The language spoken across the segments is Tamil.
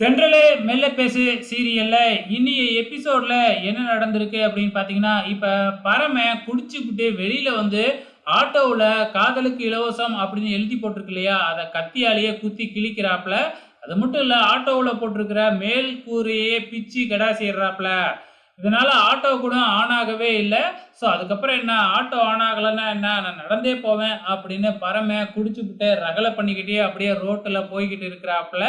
தென்றலே மெல்ல பேசு சீரியல்ல இன்னிய எபிசோட்ல என்ன நடந்திருக்கு அப்படின்னு பார்த்தீங்கன்னா, இப்ப பரமன் குடிச்சுப்புட்டு வெளியில வந்து ஆட்டோவுல காதலுக்கு இலவசம் அப்படின்னு எழுதி போட்டிருக்கு இல்லையா? அத கத்தியாலேயே குத்தி கிழிக்கிறாப்ல. அது மட்டும் இல்ல ஆட்டோவுல போட்டிருக்கிற மேல் கூரையே பிச்சு கடாசிடுறாப்ல. இதனால ஆட்டோ கூட ஆன் ஆகவே இல்ல. ஸோ அதுக்கப்புறம் என்ன ஆட்டோ ஆன் ஆகலன்னா என்ன? நான் நடந்தே போவேன் அப்படின்னு பரமன் குடிச்சுப்புட்டு ரகளை பண்ணிக்கிட்டே அப்படியே ரோட்டுல போய்க்கிட்டு இருக்கிறாப்ல.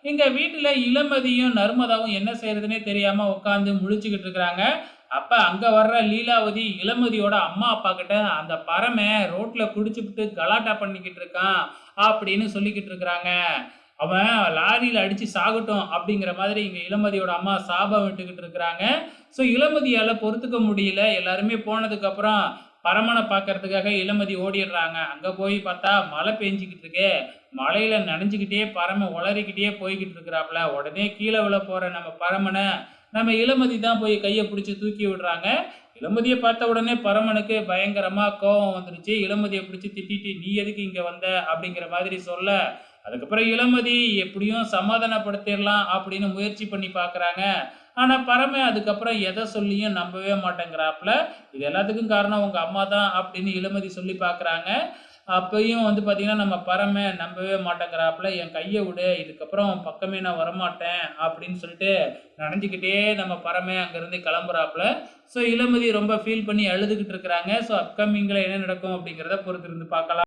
எங்க வீட்டுல இளமதியும் நர்மதாவும் என்ன செய்யறதுன்னே தெரியாம உட்காந்து முழிச்சுக்கிட்டு இருக்கிறாங்க. அப்ப அங்க வர்ற லீலாவதி இளமதியோட அம்மா அப்பா கிட்ட அந்த பரமன் ரோட்ல குடிச்சுப்புட்டு கலாட்டா பண்ணிக்கிட்டு இருக்கான் அப்படின்னு சொல்லிக்கிட்டு இருக்கிறாங்க. அவன் லாரியில அடிச்சு சாகட்டும் அப்படிங்கிற மாதிரி இங்க இளமதியோட அம்மா சாபம் விட்டுக்கிட்டு இருக்கிறாங்க. ஸோ இளமதியால பொறுத்துக்க முடியல. எல்லாருமே போனதுக்கு அப்புறம் பரமனை பார்க்கறதுக்காக இளமதி ஓடிடுறாங்க. அங்க போய் பார்த்தா மழை பெஞ்சுக்கிட்டு இருக்கு. மழையில நனைஞ்சுக்கிட்டே பரமன் உளறிக்கிட்டே போய்கிட்டு இருக்கிறாப்புல. உடனே கீழே விழ போற நம்ம பரமனை நம்ம இளமதி தான் போய் கையை பிடிச்சி தூக்கி விடுறாங்க. இளமதியை பார்த்த உடனே பரமனுக்கு பயங்கரமா கோபம் வந்துருச்சு. இளமதியை பிடிச்சி திட்டிட்டு நீ எதுக்கு இங்க வந்த அப்படிங்கிற மாதிரி சொல்ல, அதுக்கப்புறம் இளமதி எப்படியும் சமாதானப்படுத்திடலாம் அப்படின்னு முயற்சி பண்ணி பார்க்குறாங்க. ஆனா பரமன் அதுக்கப்புறம் எதை சொல்லியும் நம்பவே மாட்டேங்கிறாப்புல. இது எல்லாத்துக்கும் காரணம் உங்க அம்மா தான் அப்படின்னு இளமதி சொல்லி பார்க்குறாங்க. அப்பயும் வந்து பார்த்தீங்கன்னா, நம்ம பரமன் நம்பவே மாட்டேங்கிறாப்புல. "என் கைய விடு. இதுக்கப்புறம் உன் பக்கமே நான் வரமாட்டேன்." அப்படின்னு சொல்லிட்டு நனைஞ்சுக்கிட்டே நம்ம பரமன் அங்கேருந்து கிளம்புறாப்புல. ஸோ இளமதி ரொம்ப ஃபீல் பண்ணி அழுதுகிட்டு இருக்கிறாங்க. ஸோ அப்கமிங்கில என்ன நடக்கும் அப்படிங்கிறத பொறுத்திருந்து பார்க்கலாம்.